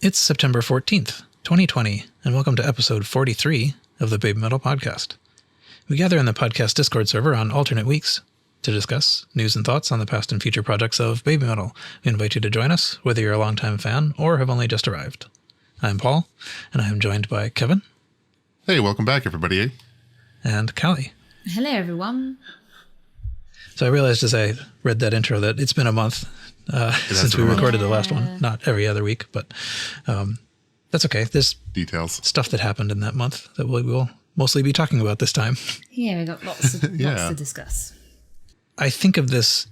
It's September 14th, 2020, and welcome to episode 43 of the BABYMETAL podcast. We gather in the podcast Discord server on alternate weeks to discuss news and thoughts on the past and future projects of BABYMETAL. We invite you to join us, whether you're a longtime fan or have only just arrived. I'm Paul, and I am joined by Kevin. Hey, welcome back, everybody. And Callie. Hello, everyone. So I realized as I read that intro that it's been a month since we recorded the last one. Not every other week, but that's okay. There's details, stuff that happened in that month that we will mostly be talking about this time. Yeah, we got lots to discuss. I think of this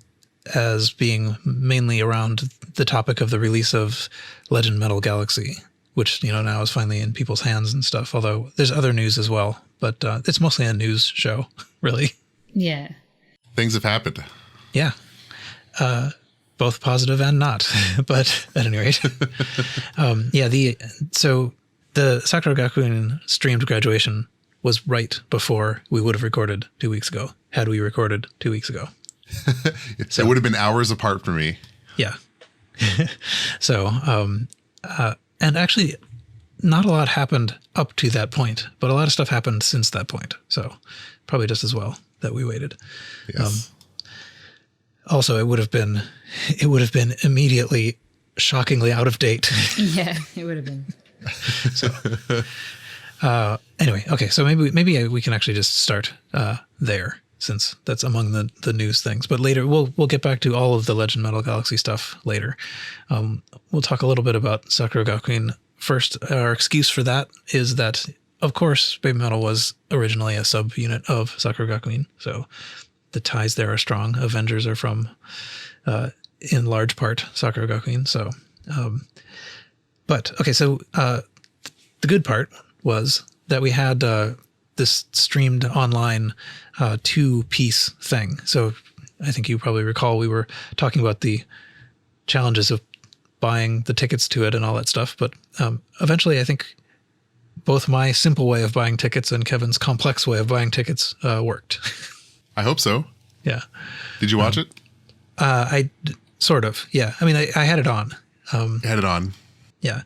as being mainly around the topic of the release of Legend Metal Galaxy, which, now is finally in people's hands and stuff, although there's other news as well. But it's mostly a news show, really. Yeah. Things have happened. Yeah. Both positive and not. But at any rate. So the Sakura Gakuen streamed graduation was right before we would have recorded 2 weeks ago, had we recorded 2 weeks ago. So it would have been hours apart from me. Yeah. So, and actually, not a lot happened up to that point, but a lot of stuff happened since that point. So probably just as well that we waited. Yes. Also, it would have been immediately shockingly out of date. Yeah, it would have been. So, anyway, okay. So maybe we can actually just start there, since that's among the news things. But later we'll get back to all of the Legend Metal Galaxy stuff later. We'll talk a little bit about Sakura Gakuen first. Our excuse for that is that, of course, BABYMETAL was originally a subunit of Sakura Gakuen, so the ties there are strong. Avengers are from, in large part, Sakura Gakuen. So, but okay. So the good part was that we had this streamed online 2-piece thing. So I think you probably recall we were talking about the challenges of buying the tickets to it and all that stuff. But eventually I think both my simple way of buying tickets and Kevin's complex way of buying tickets worked. I hope so. Yeah. Did you watch it? I sort of, yeah. I mean, I had it on. You had it on. Yeah.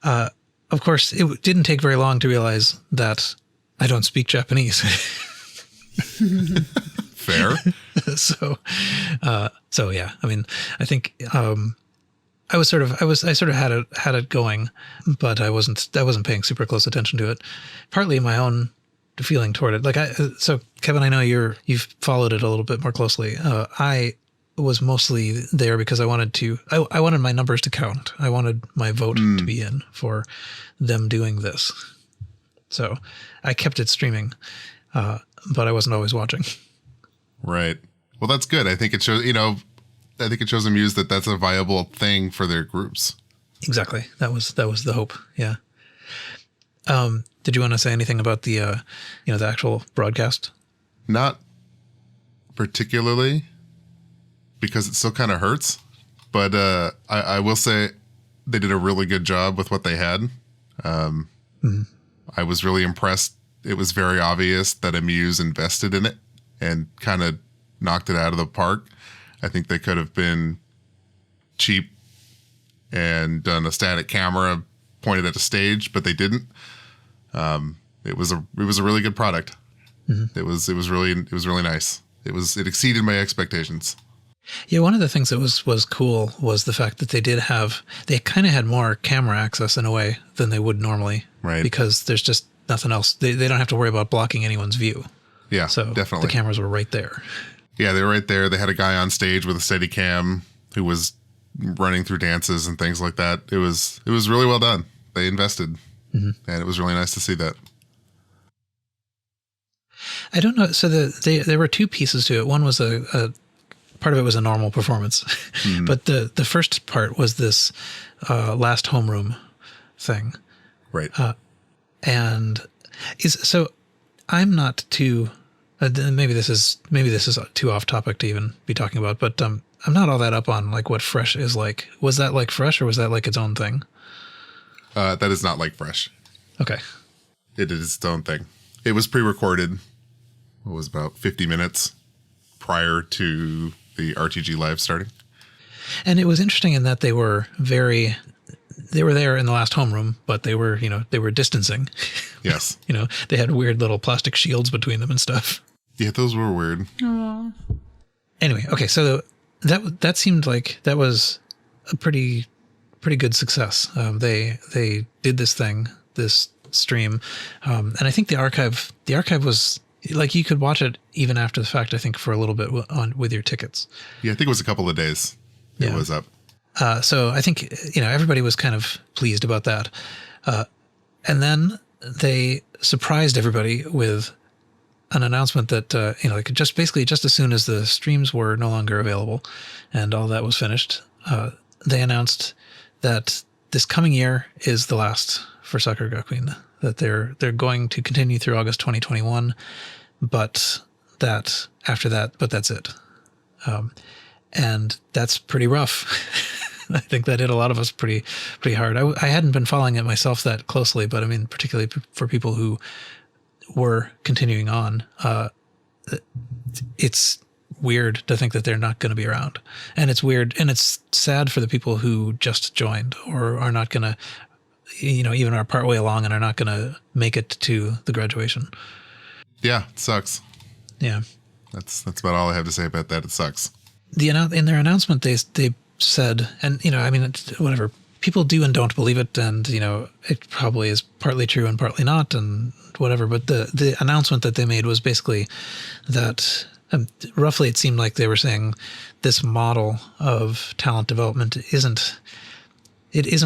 Of course, it didn't take very long to realize that I don't speak Japanese. Fair. So yeah. I mean, I think I sort of had it going, but I wasn't paying super close attention to it. Partly my own feeling toward it. So Kevin, I know you've followed it a little bit more closely. I was mostly there because I wanted my numbers to count. I wanted my vote to be in for them doing this. So I kept it streaming, but I wasn't always watching. Right. Well, that's good. I think it shows, the Muse that that's a viable thing for their groups. Exactly. That was the hope. Yeah. Did you want to say anything about the actual broadcast? Not particularly, because it still kind of hurts. But I will say they did a really good job with what they had. I was really impressed. It was very obvious that Muse invested in it and kind of knocked it out of the park. I think they could have been cheap and done a static camera pointed at a stage, but they didn't. It was a really good product. Mm-hmm. It was really nice. It exceeded my expectations. Yeah, one of the things that was cool was the fact that they kind of had more camera access in a way than they would normally. Right. Because there's just nothing else. They don't have to worry about blocking anyone's view. Yeah, so definitely. The cameras were right there. Yeah, they were right there. They had a guy on stage with a Steadicam who was running through dances and things like that. It was really well done. They invested, and it was really nice to see that. I don't know. So there were 2 pieces to it. One was a part of it was a normal performance, but the first part was this last Homeroom thing, right? And so I'm not too. Maybe this is too off topic to even be talking about, but I'm not all that up on like what Fresh is like. Was that like Fresh, or was that like its own thing? That is not like Fresh. Okay. It is its own thing. It was pre-recorded. It was about 50 minutes prior to the RTG Live starting. And it was interesting in that they were they were there in the last homeroom, but they were distancing. Yes. They had weird little plastic shields between them and stuff. Yeah, those were weird. Aww. Anyway, okay, so that seemed like that was a pretty good success. They did this stream, and I think the archive was like you could watch it even after the fact. I think for a little bit with your tickets. Yeah, I think it was a couple of days. It was up. So I think everybody was kind of pleased about that, and then they surprised everybody with an announcement that like just as soon as the streams were no longer available and all that was finished, they announced that this coming year is the last for Sakura Queen. That they're going to continue through August 2021, but that after that, but that's it. And that's pretty rough. I think that hit a lot of us pretty hard. I hadn't been following it myself that closely, but I mean, particularly for people who were continuing on, it's weird to think that they're not going to be around. And it's weird and it's sad for the people who just joined or are not going to, even are partway along and are not going to make it to the graduation. Yeah, it sucks. Yeah. That's about all I have to say about that. It sucks. In their announcement, they said, and whatever, people do and don't believe it, and it probably is partly true and partly not, and whatever. But the announcement that they made was basically that roughly it seemed like they were saying this model of talent development isn't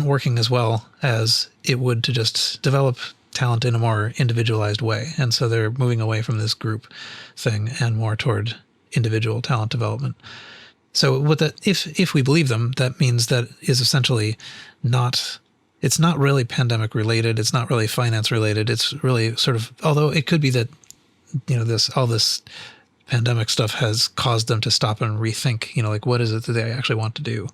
working as well as it would to just develop talent in a more individualized way, and so they're moving away from this group thing and more toward individual talent development. So if we believe them, that means that is essentially it's not really pandemic related. It's not really finance related. It's really sort of, although it could be that, all this pandemic stuff has caused them to stop and rethink, like what is it that they actually want to do?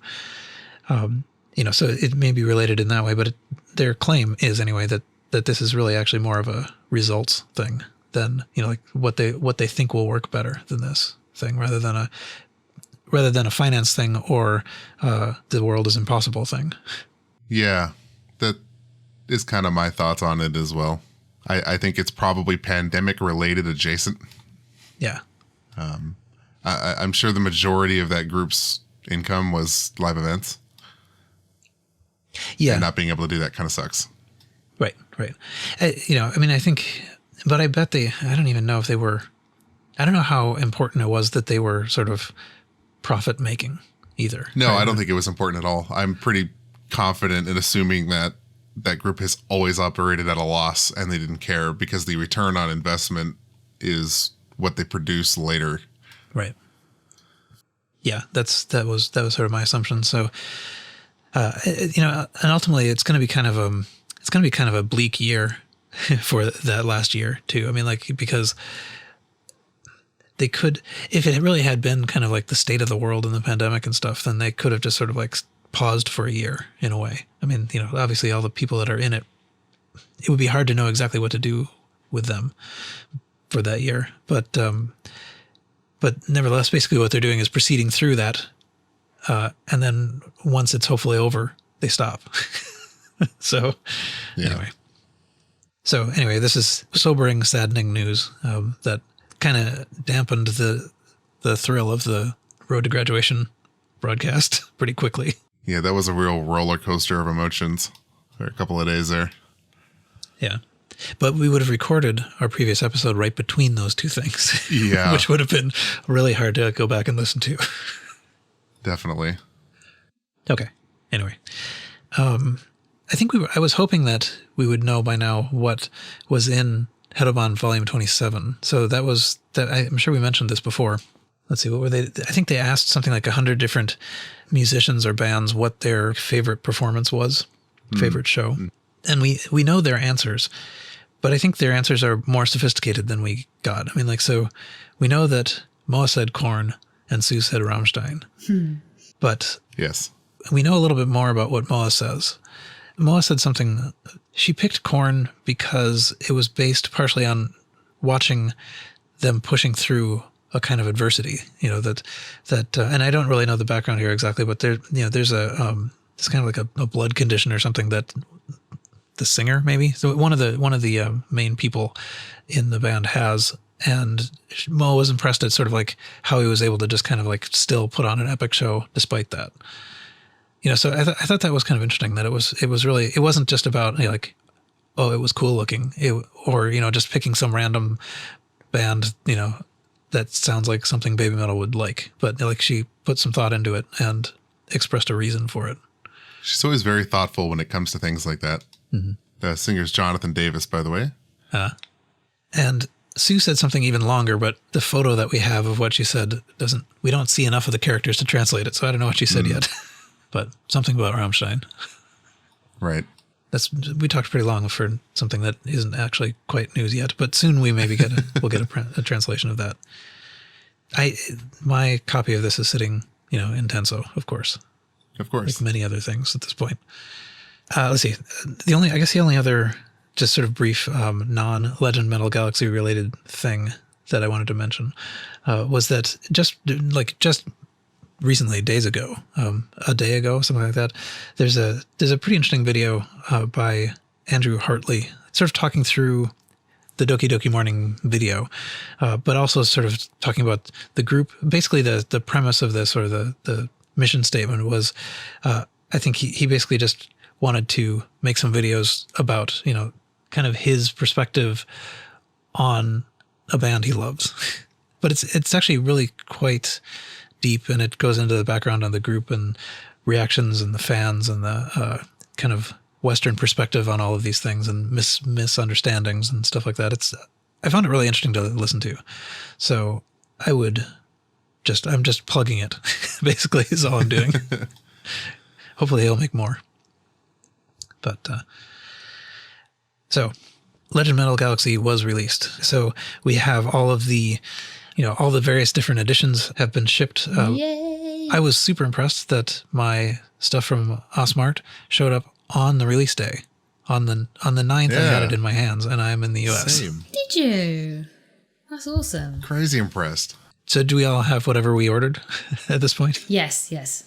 So it may be related in that way, but their claim is anyway that this is really actually more of a results thing than, like what they think will work better than this thing rather than a finance thing or the world is impossible thing. Yeah, that is kind of my thoughts on it as well. I think it's probably pandemic related adjacent. Yeah. I'm sure the majority of that group's income was live events. Yeah. And not being able to do that kind of sucks. Right. I think, but I bet I don't even know if they were, I don't know how important it was that they were sort of profit making either. No, right? I don't think it was important at all. I'm pretty confident in assuming that group has always operated at a loss and they didn't care because the return on investment is what they produce later. Right. Yeah, that was sort of my assumption. So, and ultimately it's going to be kind of a bleak year for that last year too. I mean, like, because they could, if it really had been kind of like the state of the world in the pandemic and stuff, then they could have just sort of like paused for a year in a way. I mean, obviously all the people that are in it, it would be hard to know exactly what to do with them for that year. But nevertheless, basically what they're doing is proceeding through that. And then once it's hopefully over, they stop. So anyway, this is sobering, saddening news that kind of dampened the thrill of the Road to Graduation broadcast pretty quickly. Yeah, that was a real roller coaster of emotions for a couple of days there. Yeah. But we would have recorded our previous episode right between those two things. Yeah. Which would have been really hard to go back and listen to. Definitely. Okay. Anyway. I think I was hoping that we would know by now what was in Heterobond Volume 27. So I'm sure we mentioned this before. Let's see, what were they? I think they asked something like 100 different musicians or bands what their favorite performance was, favorite show. And we know their answers, but I think their answers are more sophisticated than we got. I mean, like, so we know that Moa said Korn and Sue said Rammstein. But yes, we know a little bit more about what Moa says. Moa said something, she picked Korn because it was based partially on watching them pushing through a kind of adversity, that and I don't really know the background here exactly, but there's a it's kind of like a blood condition or something that the singer maybe. So one of the main people in the band has, and Mo was impressed at sort of like how he was able to just kind of like still put on an epic show despite that. So I thought that was kind of interesting that it wasn't just about like, oh, it was cool looking, or just picking some random band, that sounds like something Baby Metal would like, but like she put some thought into it and expressed a reason for it. She's always very thoughtful when it comes to things like that. Mm-hmm. The singer's Jonathan Davis, by the way. And Sue said something even longer, but the photo that we have of what she said we don't see enough of the characters to translate it. So I don't know what she said yet, but something about Rammstein. Right. We talked pretty long for something that isn't actually quite news yet, but soon we maybe we'll get a translation of that. My copy of this is sitting, in Tenso, of course. Of course. Like many other things at this point. Let's see. The only other just sort of brief non-Legend Metal Galaxy related thing that I wanted to mention was that just recently, days ago, a day ago, something like that, there's a pretty interesting video by Andrew Hartley, sort of talking through the Doki Doki Morning video, but also sort of talking about the group. Basically, the premise of this, or the mission statement was, I think he basically just wanted to make some videos about, kind of his perspective on a band he loves. But it's actually really quite deep, and it goes into the background of the group and reactions and the fans and the kind of Western perspective on all of these things and misunderstandings and stuff like that. I found it really interesting to listen to. So I'm just plugging it, basically, is all I'm doing. Hopefully he'll make more. But, so Legend Metal Galaxy was released. So we have all of the, all the various different editions have been shipped. Yay! I was super impressed that my stuff from Osmart showed up on the release day. On the 9th, I had it in my hands, and I'm in the US. Same. Did you? That's awesome. Crazy impressed. So do we all have whatever we ordered at this point? Yes. Yes.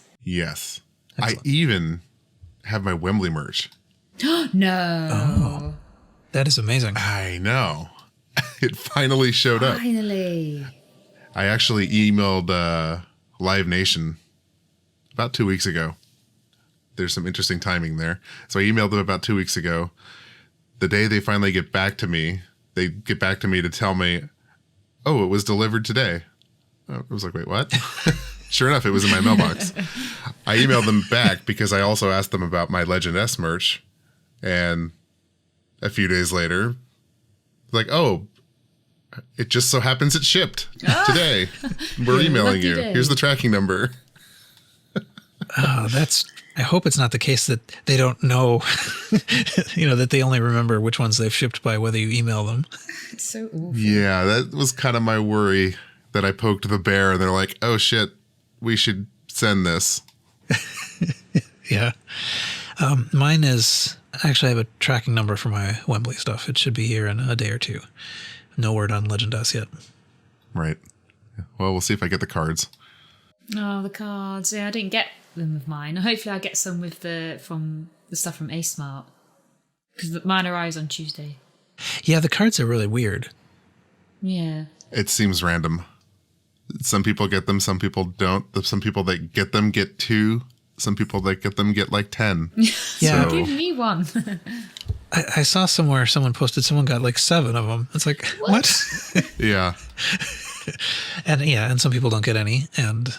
Excellent. I even have my Wembley merch. No. Oh, that is amazing. I know. It finally showed up. Finally. I actually emailed Live Nation about 2 weeks ago. There's some interesting timing there. So I emailed them about 2 weeks ago. The day they finally get back to me, they get back to me to tell me, oh, it was delivered today. I was like, wait, what? Sure enough, it was in my mailbox. I emailed them back because I also asked them about my Legend S merch. And a few days later, like, oh, it just so happens it shipped today. We're emailing you. Day. Here's the tracking number. I hope it's not the case that they don't know, that they only remember which ones they've shipped by whether you email them. It's so awful. Yeah, that was kind of my worry, that I poked the bear and they're like, oh shit, we should send this. Yeah. Mine is, actually I have a tracking number for my Wembley stuff. It should be here in a day or two. No word on Legend S yet. Right. Well, we'll see if I get the cards. Oh, the cards. Yeah, I didn't get them with mine. Hopefully I get some with the stuff from A Smart. Because mine arrives on Tuesday. Yeah, the cards are really weird. Yeah. It seems random. Some people get them, some people don't. Some people that get them get 2. Some people that get them get like 10. Yeah. So, Give me one. I saw somewhere someone posted someone got like 7 of them. It's like, what? yeah. And some people don't get any. And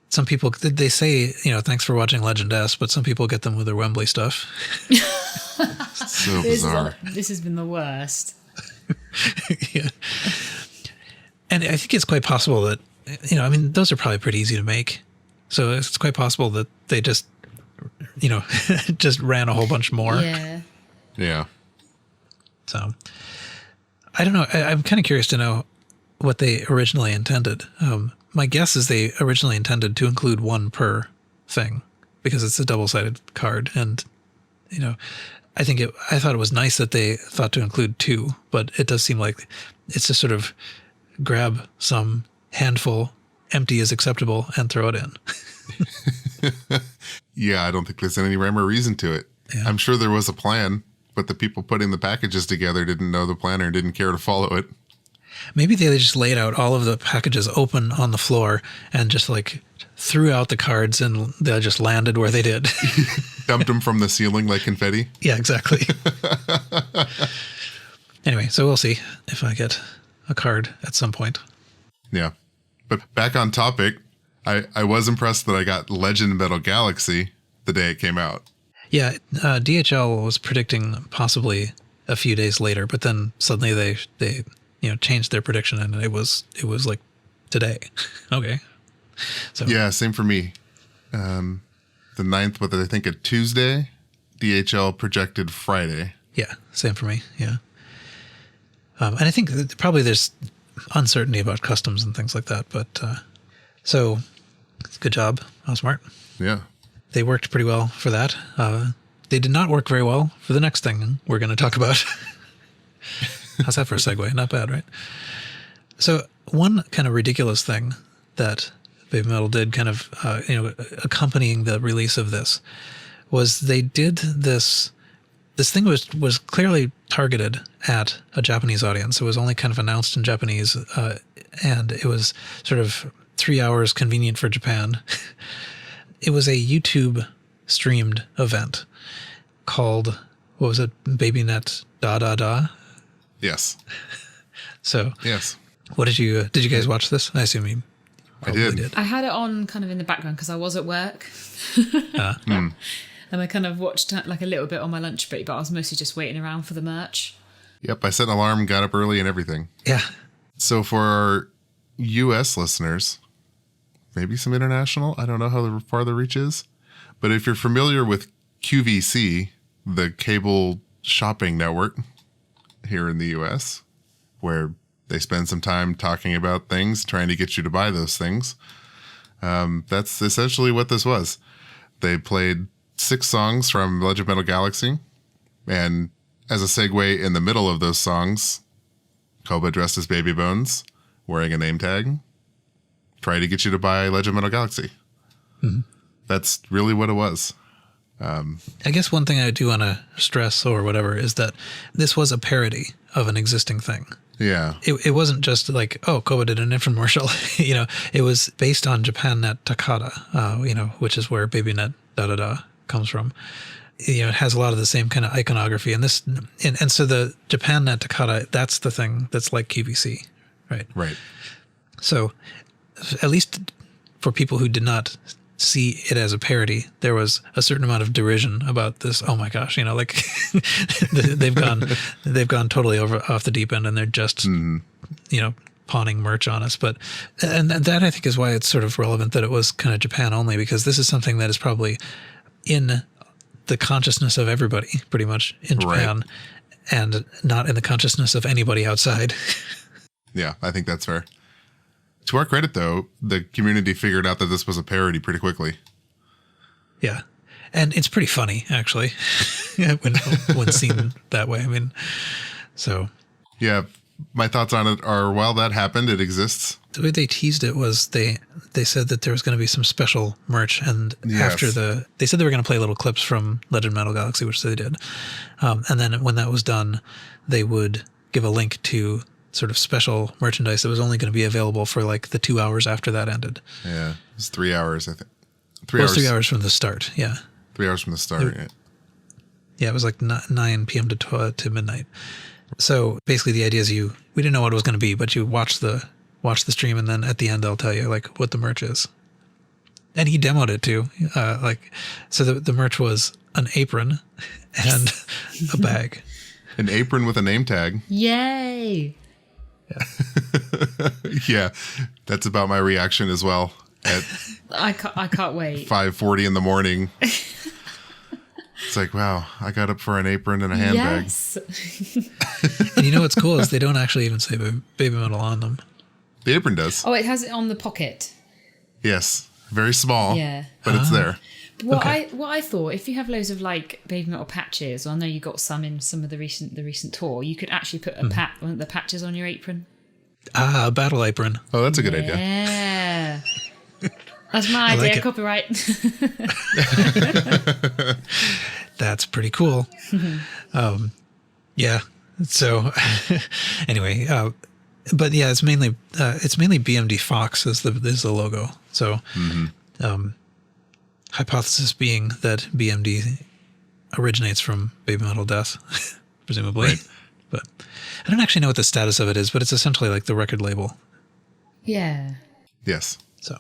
some people, they say, thanks for watching Legend S, but some people get them with their Wembley stuff. So bizarre. This has been the worst. Yeah. And I think it's quite possible that, those are probably pretty easy to make. So it's quite possible that they just, just ran a whole bunch more. Yeah. Yeah. So I don't know. I'm kind of curious to know what they originally intended. My guess is they originally intended to include 1 per thing because it's a double-sided card. And, I thought it was nice that they thought to include 2, but it does seem like it's just sort of grab some handful, empty is acceptable, and throw it in. Yeah, I don't think there's any rhyme or reason to it. Yeah. I'm sure there was a plan, but the people putting the packages together didn't know the plan or didn't care to follow it. Maybe they just laid out all of the packages open on the floor and just like threw out the cards and they just landed where they did. Dumped them from the ceiling like confetti. Yeah, exactly. Anyway, so we'll see if I get a card at some point. Yeah. But back on topic, I was impressed that I got Legend Metal Galaxy the day it came out. Yeah, DHL was predicting possibly a few days later, but then suddenly they changed their prediction and it was like today. Okay. So Yeah, same for me. The 9th, but I think a Tuesday, DHL projected Friday. yeah, same for me. Yeah. And I think that probably there's uncertainty about customs and things like that, but so good job, Osmart. Yeah. They worked pretty well for that. They did not work very well for the next thing we're going to talk about. How's that for a segue? Not bad, right? So one kind of ridiculous thing that BABYMETAL did kind of, accompanying the release of this was they did this thing was clearly targeted at a Japanese audience. It was only kind of announced in Japanese, and it was sort of 3 hours convenient for Japan. It was a YouTube streamed event called, what was it? BabyNet da da da. Yes. So Yes. what did you guys watch this? I assume you probably did. I had it on kind of in the background because I was at work. And I kind of watched like a little bit on my lunch break, but I was mostly just waiting around for the merch. Yep, I set an alarm, got up early and everything. Yeah. So for our US listeners, maybe some international, I don't know how far the reach is, but if you're familiar with QVC, the cable shopping network here in the US, where they spend some time talking about things, trying to get you to buy those things, that's essentially what this was. They played 6 songs from Legend Metal Galaxy, and as a segue in the middle of those songs, Koba dressed as Baby Bones, wearing a name tag, try to get you to buy Legend Metal Galaxy. Mm-hmm. That's really what it was. I guess one thing I do want to stress or whatever is that this was a parody of an existing thing. Yeah. It wasn't just like, oh, Koba did an infomercial. It was based on JapanNet Takada, which is where BabyNet da da da comes from. It has a lot of the same kind of iconography, and so the JapanNet Takada, that's the thing that's like QVC, right? Right. So at least for people who did not see it as a parody, there was a certain amount of derision about this. Oh my gosh, like they've gone totally off the deep end, and they're just pawning merch on us. But and that I think is why it's sort of relevant that it was kind of Japan only, because this is something that is probably in the consciousness of everybody pretty much in Japan, right, and not in the consciousness of anybody outside. Yeah, I think that's fair. To our credit, though, the community figured out that this was a parody pretty quickly. Yeah. And it's pretty funny, actually, when seen that way. I mean, so. Yeah, my thoughts on it are, while that happened, it exists. The way they teased it was they said that there was going to be some special merch. And after they said they were going to play little clips from Legend Metal Galaxy, which they did. And then when that was done, they would give a link to sort of special merchandise that was only going to be available for like the 2 hours after that ended. Yeah, it was 3 hours, I think. 3 hours from the start, yeah. 3 hours from the start, yeah. It was like 9 p.m. to midnight. So basically the idea is we didn't know what it was going to be, but you watch the stream, and then at the end they'll tell you like what the merch is. And he demoed it too. So the merch was an apron and a bag. An apron with a name tag. Yay! Yeah, that's about my reaction as well. I can't wait. 5:40 in the morning. It's like, wow, I got up for an apron and a handbag. Yes. And what's cool is they don't actually even say BABYMETAL on them. The apron does. Oh, it has it on the pocket. Yes, very small. Yeah, but it's there. What I thought, if you have loads of like BABYMETAL patches, I know you got some in some of the recent tour, you could actually put one of the patches on your apron. A battle apron. Oh, that's a good idea. Yeah. That's my I like idea. it. Copyright. That's pretty cool. Yeah. So anyway, but yeah, it's mainly BMD Fox is the logo. So hypothesis being that BMD originates from Baby Metal Death, presumably. Right. But I don't actually know what the status of it is, but it's essentially like the record label. Yeah. Yes. So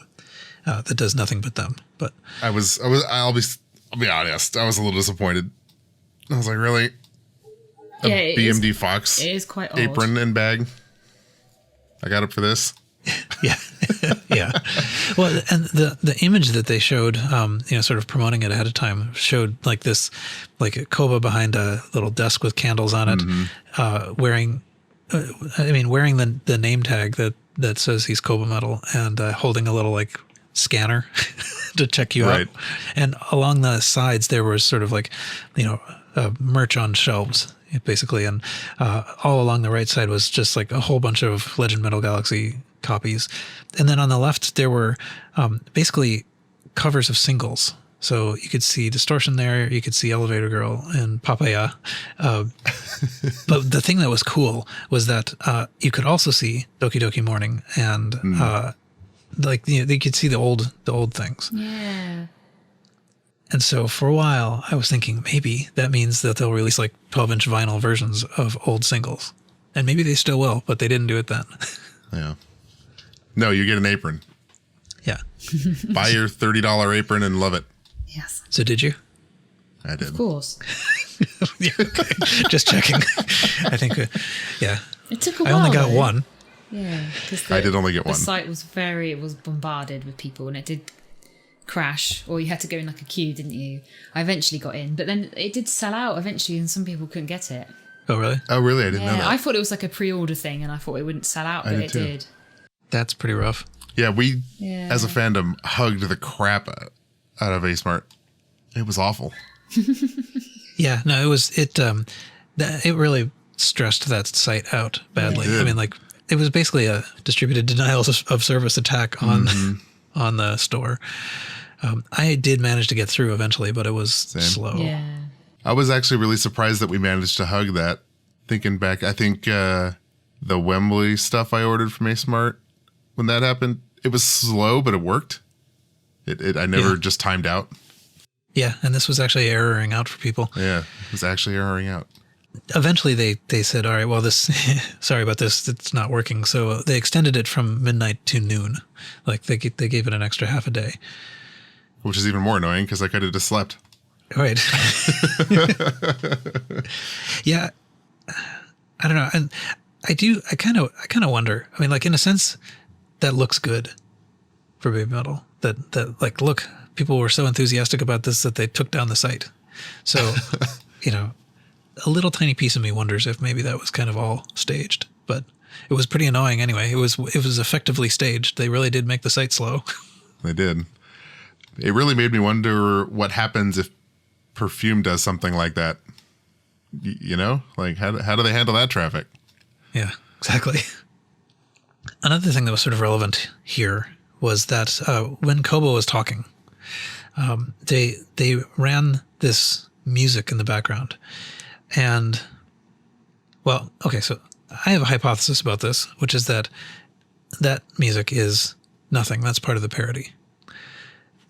that does nothing but them. But I'll be honest. I was a little disappointed. I was like, really? Yeah, it BMD is, Fox it is quite odd. apron and bag. I got it for this. yeah, yeah. Well, and the image that they showed, sort of promoting it ahead of time, showed like this, like Koba behind a little desk with candles on it, wearing the name tag that says he's Koba Metal, and holding a little like scanner to check you Right. out. And along the sides there was sort of like, merch on shelves, basically, and all along the right side was just like a whole bunch of Legend Metal Galaxy copies, and then on the left there were basically covers of singles. So you could see Distortion there, you could see Elevator Girl and Papaya. But the thing that was cool was that you could also see Doki Doki Morning and you could see the old things. Yeah. And so for a while I was thinking maybe that means that they'll release like 12-inch vinyl versions of old singles. And maybe they still will, but they didn't do it then. Yeah. No, you get an apron. Yeah. Buy your $30 apron and love it. Yes. So did you? I did. Of course. Yeah, okay. Just checking. I think, yeah. It took a I while. only got though. one. Yeah. Because I did only get one. The site was bombarded with people, and it did crash, or you had to go in like a queue, didn't you? I eventually got in, but then it did sell out eventually, and some people couldn't get it. Oh, really? Oh, really? I didn't know Yeah, that. I thought it was like a pre-order thing, and I thought it wouldn't sell out, but did it too. did. That's pretty rough. Yeah, we, Yeah. as a fandom, hugged the crap out of A-Smart. It was awful. Yeah, no, it really stressed that site out badly. It did. I mean, like, it was basically a distributed denials of service attack on on the store. I did manage to get through eventually, but it was slow. Yeah. I was actually really surprised that we managed to hug that. Thinking back, I think the Wembley stuff I ordered from A-Smart, when that happened, it was slow, but it worked. I never just timed out. Yeah, and this was actually erroring out for people. Yeah, it was actually erroring out. Eventually, they said, all right, well, this, sorry about this, it's not working. So they extended it from midnight to noon. Like, they gave it an extra half a day. Which is even more annoying because I could have just slept. Right. Yeah. I don't know. And I kind of wonder. I mean, like, in a sense, that looks good for Baby Metal. That like, look, people were so enthusiastic about this that they took down the site. So, a little tiny piece of me wonders if maybe that was kind of all staged. But it was pretty annoying anyway. It was effectively staged. They really did make the site slow. They did. It really made me wonder what happens if Perfume does something like that. Like how do they handle that traffic? Yeah, exactly. Another thing that was sort of relevant here was that when Kobo was talking, they ran this music in the background. And, well, okay, so I have a hypothesis about this, which is that music is nothing. That's part of the parody.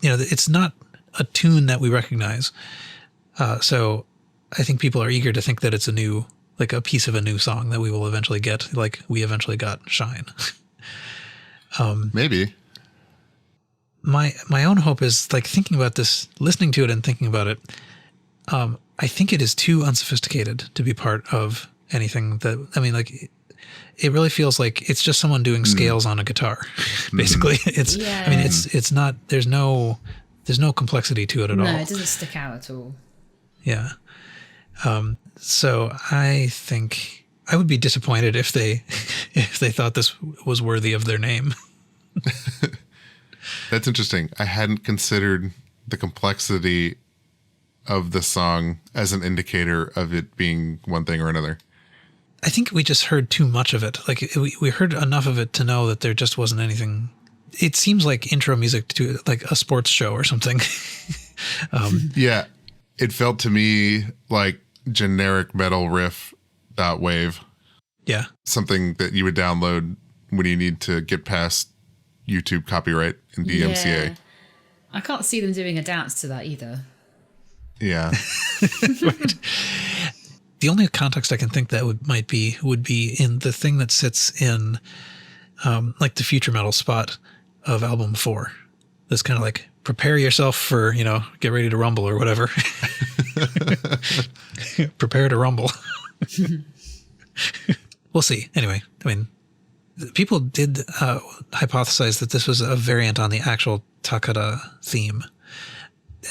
It's not a tune that we recognize. So I think people are eager to think that it's a piece of a new song that we will eventually get, like we eventually got Shine. Maybe. My own hope is, like, thinking about this, listening to it and thinking about it. I think it is too unsophisticated to be part of anything that, I mean, like, it really feels like it's just someone doing scales on a guitar. Basically, I mean, it's not, there's no complexity to it at all. No, it doesn't stick out at all. Yeah. So I think I would be disappointed if they thought this was worthy of their name. That's interesting. I hadn't considered the complexity of the song as an indicator of it being one thing or another. I think we just heard too much of it. Like, we heard enough of it to know that there just wasn't anything it seems like intro music to like a sports show or something. Yeah. It felt to me like generic metal riff .wave. Yeah. Something that you would download when you need to get past YouTube copyright and DMCA. Yeah. I can't see them doing a dance to that either. Yeah. Right. The only context I can think that would be in the thing that sits in like the future metal spot of album 4. This kind of like prepare yourself for, get ready to rumble or whatever. Prepare to rumble. We'll see. Anyway, I mean, people did hypothesize that this was a variant on the actual Takada theme.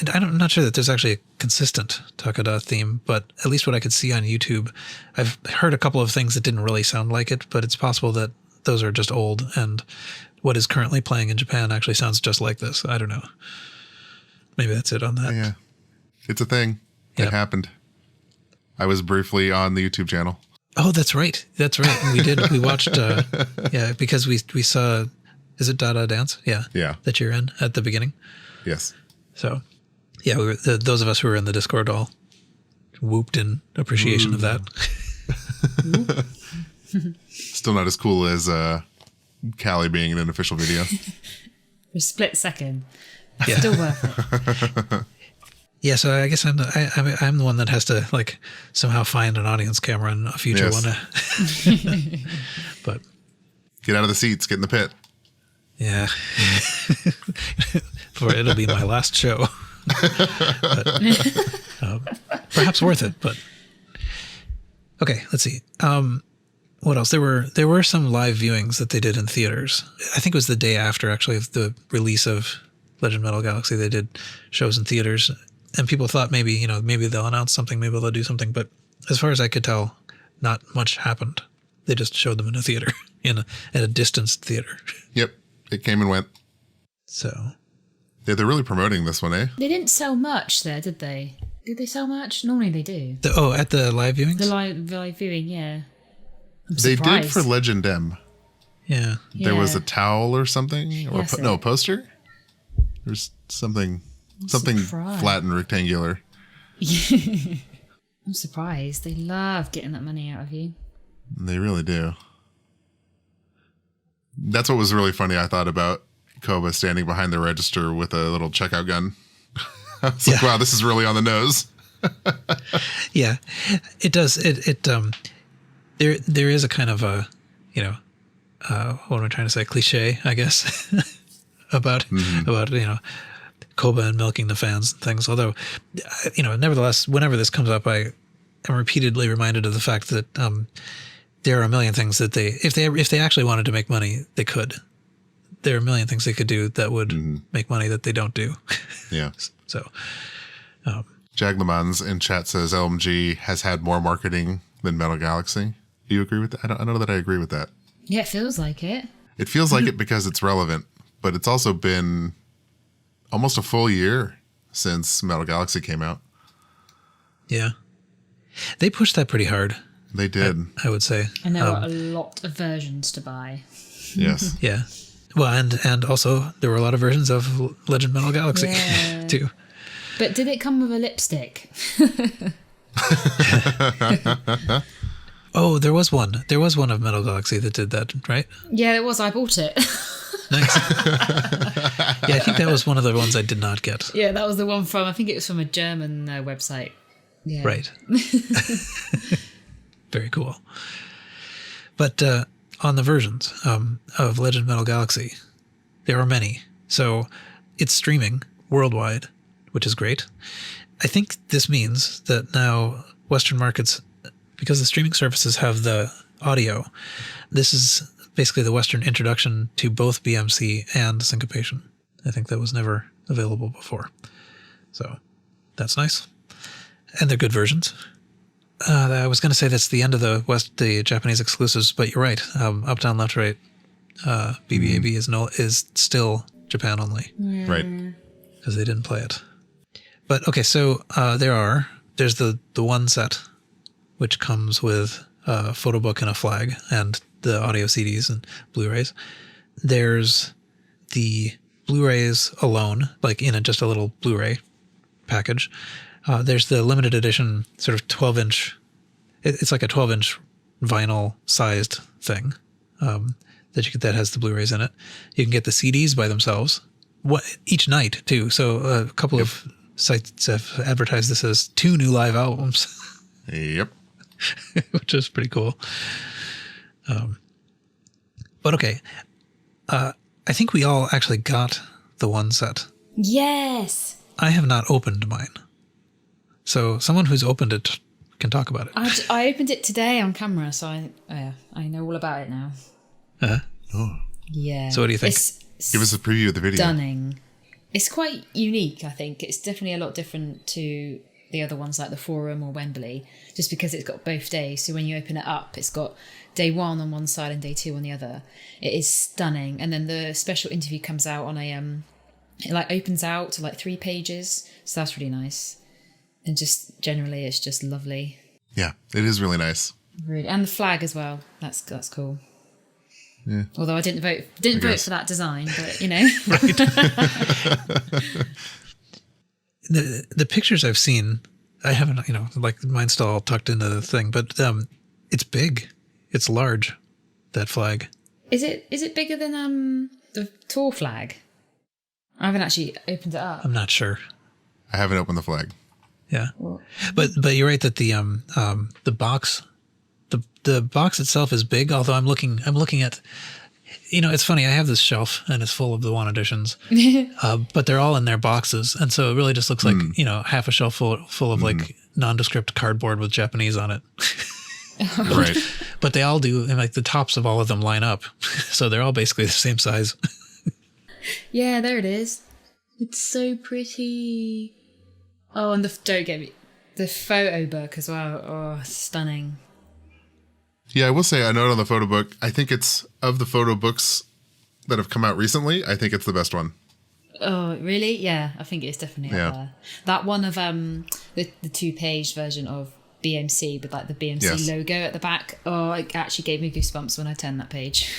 And I'm not sure that there's actually a consistent Takada theme, but at least what I could see on YouTube, I've heard a couple of things that didn't really sound like it, but it's possible that those are just old, and what is currently playing in Japan actually sounds just like this. I don't know. Maybe that's it on that. Yeah. It's a thing. Yep. It happened. I was briefly on the YouTube channel. Oh, that's right. That's right. We did. We watched, because we saw, is it Dada Dance? Yeah. Yeah. That you're in at the beginning. Yes. So, yeah, we were, those of us who were in the Discord all whooped in appreciation of that. Still not as cool as Callie being in an official video. For a split second. Yeah. Still worth it. Yeah, so I guess I'm the one that has to like somehow find an audience camera in a future Yes. one. But Get out of the seats. Get in the pit. yeah, for it'll be my last show. But, perhaps worth it. But okay, let's see. What else? There were some live viewings that they did in theaters. I think it was the day after actually the release of Legend Metal Galaxy. They did shows in theaters, and people thought maybe they'll announce something, maybe they'll do something. But as far as I could tell, not much happened. They just showed them in a theater, at a distanced theater. Yep. It came and went. So Yeah, they're really promoting this one, eh? They didn't sell much there, did they? Did they sell much? Normally they do. At the live viewings? The live viewing, yeah. I'm They surprised. did for Legend M. Yeah. There was Yeah. a towel or something, or Yes, a poster. There's something surprised. flat and rectangular. I'm surprised. They love getting that money out of you. They really do. That's what was really funny, I thought, about Koba standing behind the register with a little checkout gun. I was like, wow, this is really on the nose. Yeah, it does. There is a kind of a, what am I trying to say? Cliche, I guess, about Koba and milking the fans and things. Although, nevertheless, whenever this comes up, I am repeatedly reminded of the fact that there are a million things that if they actually wanted to make money, they could. There are a million things they could do that would make money that they don't do. Yeah. So, Jaglamans in chat says LMG has had more marketing than Metal Galaxy. Do you agree with that? I don't know that I agree with that. Yeah, it feels like it. It feels like it because it's relevant, but it's also been almost a full year since Metal Galaxy came out. yeah, they pushed that pretty hard. They did. I would say. And there are a lot of versions to buy. Yes. Yeah. Well, and also there were a lot of versions of Legend Metal Galaxy Yeah. too. But did it come with a lipstick? Oh, there was one. There was one of Metal Galaxy that did that, right? Yeah, it was. I bought it. Nice. Yeah, I think that was one of the ones I did not get. Yeah, that was the one I think it was from a German website. Yeah. Right. Very cool. But on the versions of Legend Metal Galaxy, there are many. So it's streaming worldwide, which is great. I think this means that now Western markets, because the streaming services have the audio, this is basically the Western introduction to both BMC and syncopation. I think that was never available before. So that's nice. And they're good versions. I was going to say that's the end of the Japanese exclusives, but you're right. Up, Down, Left, Right, BBAB is still Japan only. Right. Because they didn't play it. But okay, so there's the one set, which comes with a photo book and a flag and the audio CDs and Blu-rays. There's the Blu-rays alone, like in just a little Blu-ray package, there's the limited edition sort of 12-inch. It's like a 12-inch vinyl sized thing that has the Blu-rays in it. You can get the CDs by themselves each night too. So a couple of sites have advertised this as 2 new live albums. Yep. Which is pretty cool. But okay. I think we all actually got the one set. Yes. I have not opened mine. So someone who's opened it can talk about it. I opened it today on camera, so I know all about it now. Oh. Yeah. So what do you think? Give us a preview of the video. Stunning. It's quite unique, I think. It's definitely a lot different to the other ones like the Forum or Wembley, just because it's got both days. So when you open it up, it's got day 1 on one side and day 2 on the other. It is stunning. And then the special interview comes out on it like opens out to like 3 pages. So that's really nice. And just generally, it's just lovely. Yeah, it is really nice. Really, and the flag as well. That's cool. Yeah. Although I didn't vote for that design, but you know. The pictures I've seen, I haven't, like mine's still all tucked into the thing, but it's big. It's large, that flag. Is it bigger than the tour flag? I haven't actually opened it up. I'm not sure. I haven't opened the flag. Yeah. But you're right that the box the box itself is big, although I'm looking at, it's funny, I have this shelf and it's full of the one editions, but they're all in their boxes. And so it really just looks like, half a shelf full of like nondescript cardboard with Japanese on it. Right. But they all do, and like the tops of all of them line up. So they're all basically the same size. Yeah, there it is. It's so pretty. Oh, and don't get me, the photo book as well. Oh, stunning. Yeah, I will say I note on the photo book, I think it's of the photo books that have come out recently, I think it's the best one. Oh, really? Yeah, I think it's definitely up there. That one of the 2-page version of BMC with like the BMC logo at the back. Oh, it actually gave me goosebumps when I turned that page.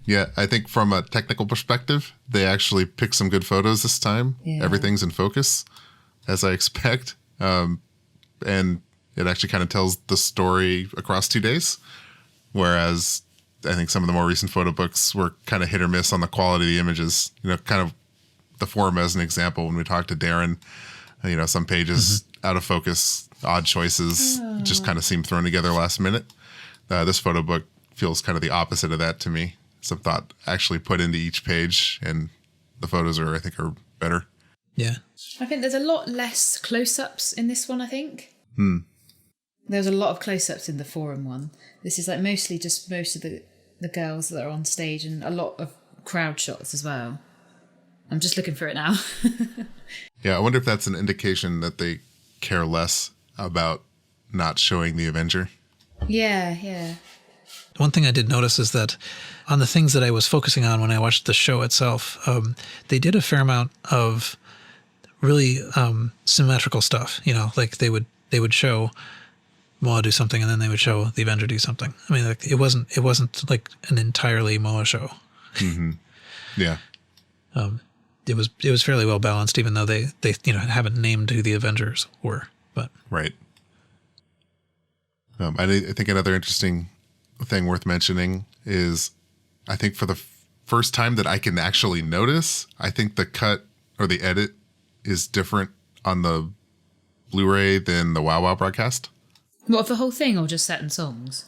Yeah, I think from a technical perspective, they actually picked some good photos this time. Yeah. Everything's in focus, as I expect. And it actually kind of tells the story across 2 days. Whereas I think some of the more recent photo books were kind of hit or miss on the quality of the images. Kind of the Forum as an example, when we talked to Darren, some pages out of focus, odd choices, just kind of seem thrown together last minute. This photo book feels kind of the opposite of that to me. Some thought actually put into each page, and the photos are better. Yeah. I think there's a lot less close-ups in this one, I think. There's a lot of close-ups in the Forum one. This is like mostly just most of the girls that are on stage, and a lot of crowd shots as well. I'm just looking for it now. Yeah, I wonder if that's an indication that they care less about not showing the Avenger. Yeah. One thing I did notice is that on the things that I was focusing on when I watched the show itself, they did a fair amount of really symmetrical stuff. Like they would show Moa do something, and then they would show the Avenger do something. I mean, like it wasn't like an entirely Moa show. Mm-hmm. Yeah. It was fairly well balanced, even though they haven't named who the Avengers were. But right. I think another interesting thing worth mentioning is, I think for the first time that I can actually notice, I think the cut or the edit is different on the Blu-ray than the Wow Wow broadcast. What, of the whole thing or just certain songs?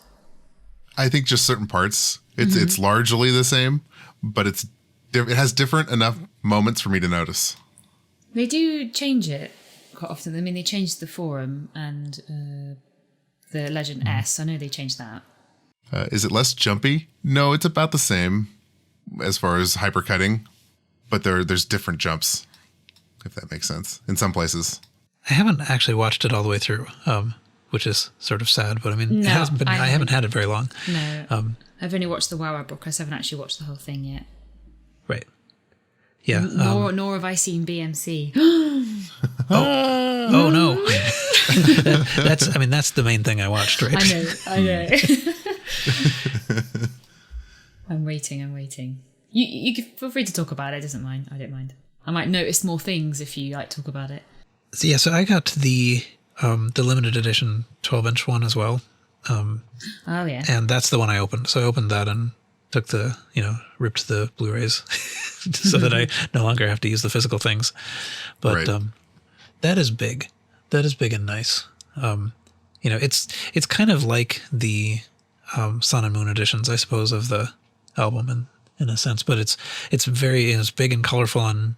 I think just certain parts. It's largely the same, but it has different enough moments for me to notice. They do change it quite often. I mean, they changed the Forum and the Legend S. I know they changed that. Is it less jumpy? No, it's about the same as far as hypercutting, but there's different jumps, if that makes sense, in some places. I haven't actually watched it all the way through, which is sort of sad, but I mean, no, it hasn't been, I haven't had it very long. No, I've only watched the Wow Wow broadcast. I haven't actually watched the whole thing yet. Right. Yeah. Nor have I seen BMC. Oh no. That's the main thing I watched, right? I know. I'm waiting. You can feel free to talk about it. I don't mind. I might notice more things if you like talk about it. So, yeah, so I got the limited edition 12-inch one as well. Oh yeah. And that's the one I opened. So I opened that and took ripped the Blu-rays so that I no longer have to use the physical things. But Right. that is big. That is big and nice. It's kind of like the Sun and Moon editions, I suppose, of the album in a sense, but it's big and colorful on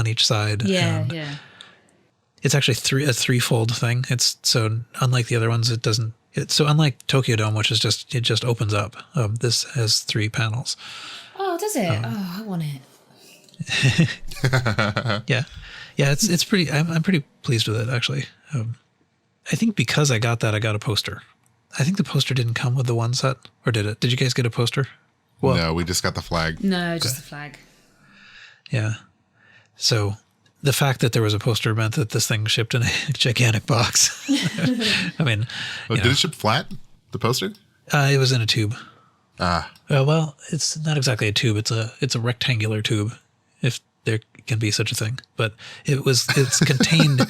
each side. Yeah, and yeah. It's actually a threefold thing. It's so unlike the other ones. So unlike Tokyo Dome, which is it just opens up. This has 3 panels. Oh, does it? I want it. Yeah. It's pretty. I'm pretty pleased with it actually. I think because I got that, I got a poster. I think the poster didn't come with the one set, or did it? Did you guys get a poster? Well, No, we just got the flag. No, just the flag. Yeah. So the fact that there was a poster meant that this thing shipped in a gigantic box. I mean, Did it ship flat? The poster? it was in a tube. Ah, Well, it's not exactly a tube. It's a rectangular tube, if there can be such a thing. But it's contained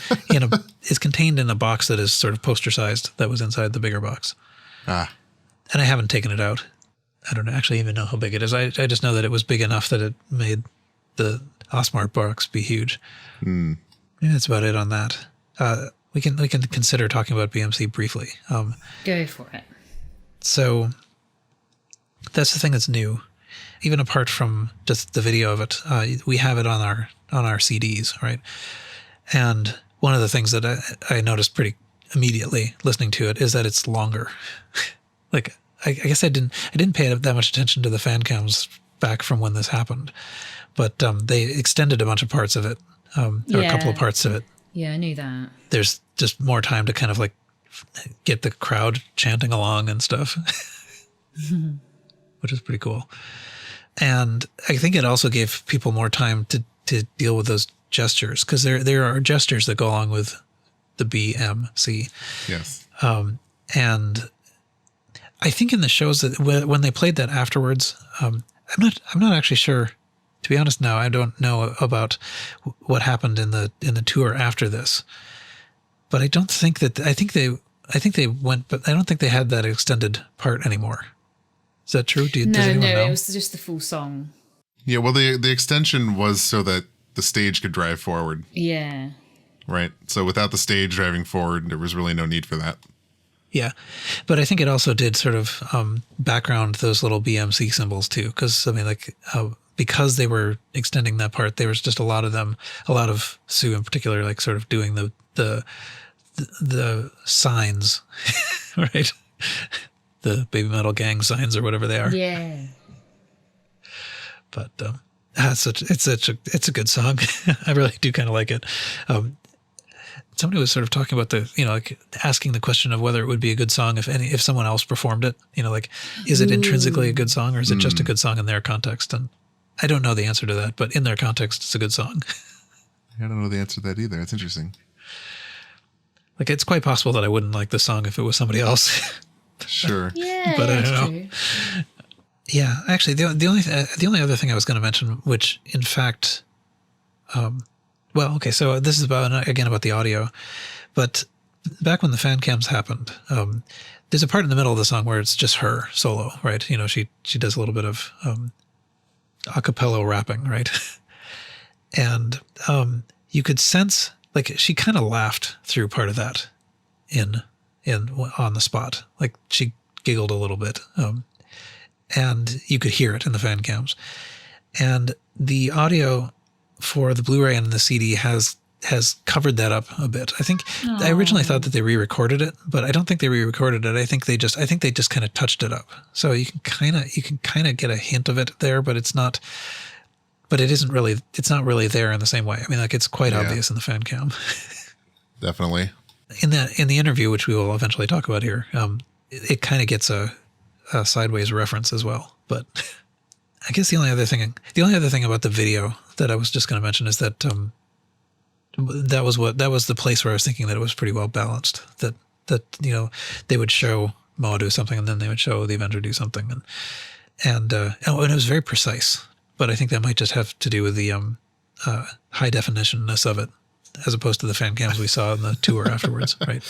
in a box that is sort of poster sized that was inside the bigger box. ah. And I haven't taken it out. I don't actually even know how big it is. I just know that it was big enough that it made the Osmart box be huge. Yeah, that's about it on that. We can consider talking about BMC briefly. Go for it. So that's the thing that's new. Even apart from just the video of it, we have it on our CDs, right? And one of the things that I noticed pretty immediately listening to it is that it's longer. Like I guess I didn't pay that much attention to the fan cams back from when this happened, but they extended a bunch of parts of it, or a couple of parts of it. Yeah, I knew that. There's just more time to kind of like get the crowd chanting along and stuff, which is pretty cool. And I think it also gave people more time to deal with those gestures, because there are gestures that go along with the BMC. Yes. And I think in the shows that when they played that afterwards, I'm not actually sure. To be honest, now I don't know about what happened in the tour after this. But I don't think that I think they went, but I don't think they had that extended part anymore. Is that true? Does anyone know? It was just the full song. Yeah, well, the extension was so that the stage could drive forward, Yeah. right? So without the stage driving forward, there was really no need for that. Yeah, but I think it also did sort of background those little BMC symbols too, because I mean, like because they were extending that part, there was just a lot of them, a lot of Sue in particular, like sort of doing the signs, right? The Baby Metal Gang signs or whatever they are. Yeah. But it's a good song. I really do kind of like it. Somebody was sort of talking about like asking the question of whether it would be a good song if someone else performed it. Like, is it intrinsically a good song, or is it just a good song in their context? And I don't know the answer to that, but in their context, it's a good song. I don't know the answer to that either. It's interesting. Like, it's quite possible that I wouldn't like the song if it was somebody else. Sure. Yeah, But I that's don't know. true. Yeah, actually, the only other thing I was going to mention, which in fact, okay, so this is about the audio, but back when the fan cams happened, there's a part in the middle of the song where it's just her solo, right? She does a little bit of acapella rapping, right? And you could sense, like, she kind of laughed through part of that on the spot, like she giggled a little bit, and you could hear it in the fan cams. And the audio for the Blu-ray and the CD has covered that up a bit. I think I originally thought that they re-recorded it, but I don't think they re-recorded it. I think they just kind of touched it up. So you can kind of get a hint of it there, but it's not really there in the same way. I mean, like, it's quite obvious in the fan cam. Definitely. In the interview, which we will eventually talk about here, it kind of gets a sideways reference as well. But I guess the only other thing about the video that I was just going to mention is that that was the place where I was thinking that it was pretty well balanced. That they would show Moa do something, and then they would show the Avenger do something, and it was very precise. But I think that might just have to do with the high definitionness of it, as opposed to the fan cams we saw in the tour afterwards, right?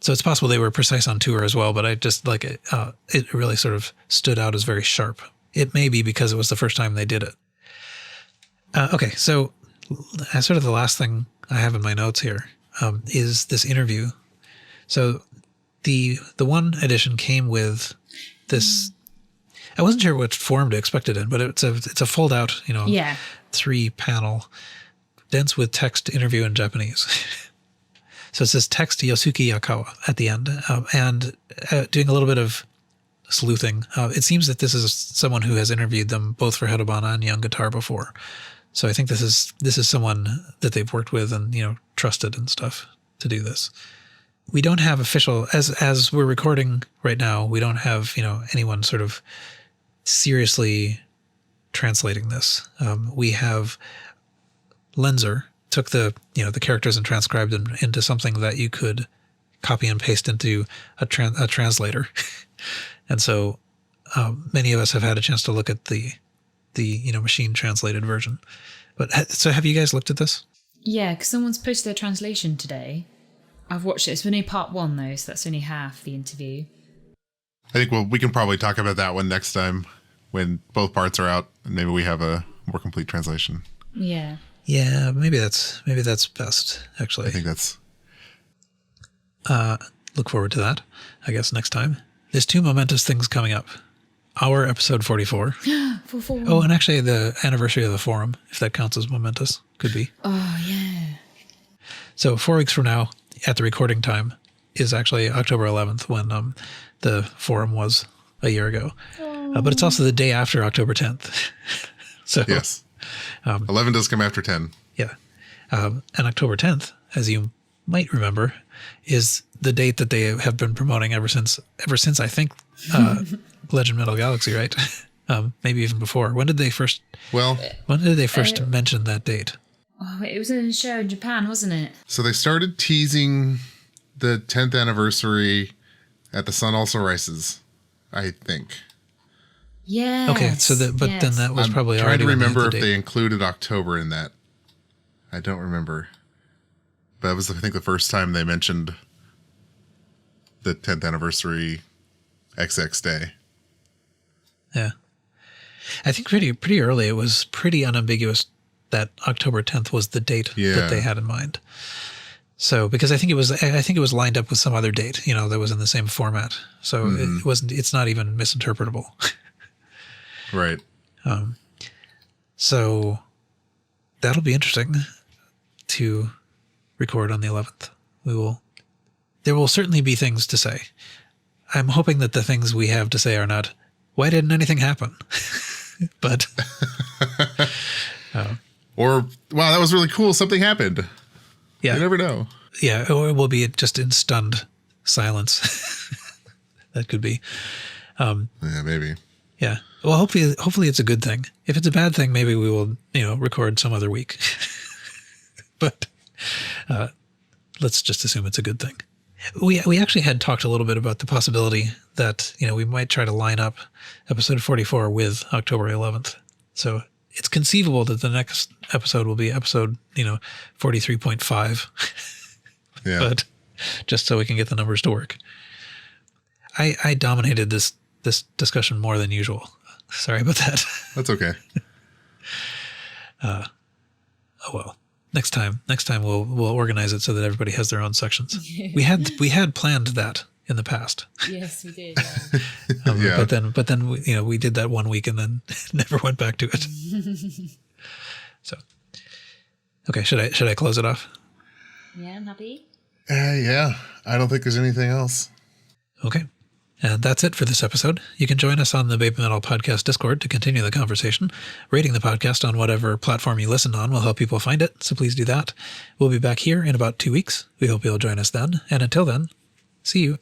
So it's possible they were precise on tour as well, but I just like it. It really sort of stood out as very sharp. It may be because it was the first time they did it. Okay, so sort of the last thing I have in my notes here is this interview. So the one edition came with this. I wasn't sure what form to expect it in, but it's a fold out, 3-panel, dense with text interview in Japanese. So it says text Yosuke Yakawa at the end, and doing a little bit of sleuthing. It seems that this is someone who has interviewed them both for Heterobond and Young Guitar before. So I think this is someone that they've worked with and trusted and stuff to do this. We don't have official, as we're recording right now, we don't have anyone sort of seriously translating this. We have Lenzer took the characters and transcribed them into something that you could copy and paste into a translator. And so many of us have had a chance to look at the machine translated version. But so have you guys looked at this? Yeah, because someone's posted their translation today. I've watched it. It's only part 1 though, so that's only half the interview. I think we can probably talk about that one next time when both parts are out, and maybe we have a more complete translation. Yeah. Yeah, maybe that's best, actually. I think that's... Look forward to that, I guess, next time. There's 2 momentous things coming up. Our episode 44. Oh, and actually the anniversary of the forum, if that counts as momentous. Could be. Oh, yeah. So 4 weeks from now, at the recording time, is actually October 11th, when the forum was a year ago. But it's also the day after October 10th. So yes. 11 does come after 10. Yeah. And October 10th, as you might remember, is the date that they have been promoting ever since I think Legend Metal Galaxy, right? Maybe even before. When did they first mention that date? Oh, it was in a show in Japan, wasn't it? So they started teasing the 10th anniversary at The Sun Also Rises, I think. Yeah. Okay, so then that was probably already. I'm trying to remember if they included October in that. I don't remember. But it was, I think, the first time they mentioned the 10th anniversary XX day. Yeah. I think pretty early, it was pretty unambiguous that October 10th was the date that they had in mind. So, because I think it was lined up with some other date, that was in the same format. So it's not even misinterpretable. Right. So that'll be interesting to record on the 11th. There will certainly be things to say. I'm hoping that the things we have to say are not, why didn't anything happen? But, or, wow, that was really cool. Something happened. Yeah. You never know. Yeah. Or it will be just in stunned silence. That could be. Yeah, maybe. Yeah. Well, hopefully it's a good thing. If it's a bad thing, maybe we will, record some other week. But let's just assume it's a good thing. We actually had talked a little bit about the possibility that, we might try to line up episode 44 with October 11th. So it's conceivable that the next episode will be episode, 43.5. Yeah. But just so we can get the numbers to work. I dominated this discussion more than usual. Sorry about that. That's okay. Oh well. Next time we'll organize it so that everybody has their own sections. We had planned that in the past. Yes, we did. Yeah. Yeah. But then we did that one week and then never went back to it. So, okay, should I close it off? Yeah, I'm happy. Yeah. I don't think there's anything else. Okay. And that's it for this episode. You can join us on the Baby Metal Podcast Discord to continue the conversation. Rating the podcast on whatever platform you listen on will help people find it, so please do that. We'll be back here in about 2 weeks. We hope you'll join us then. And until then, see you.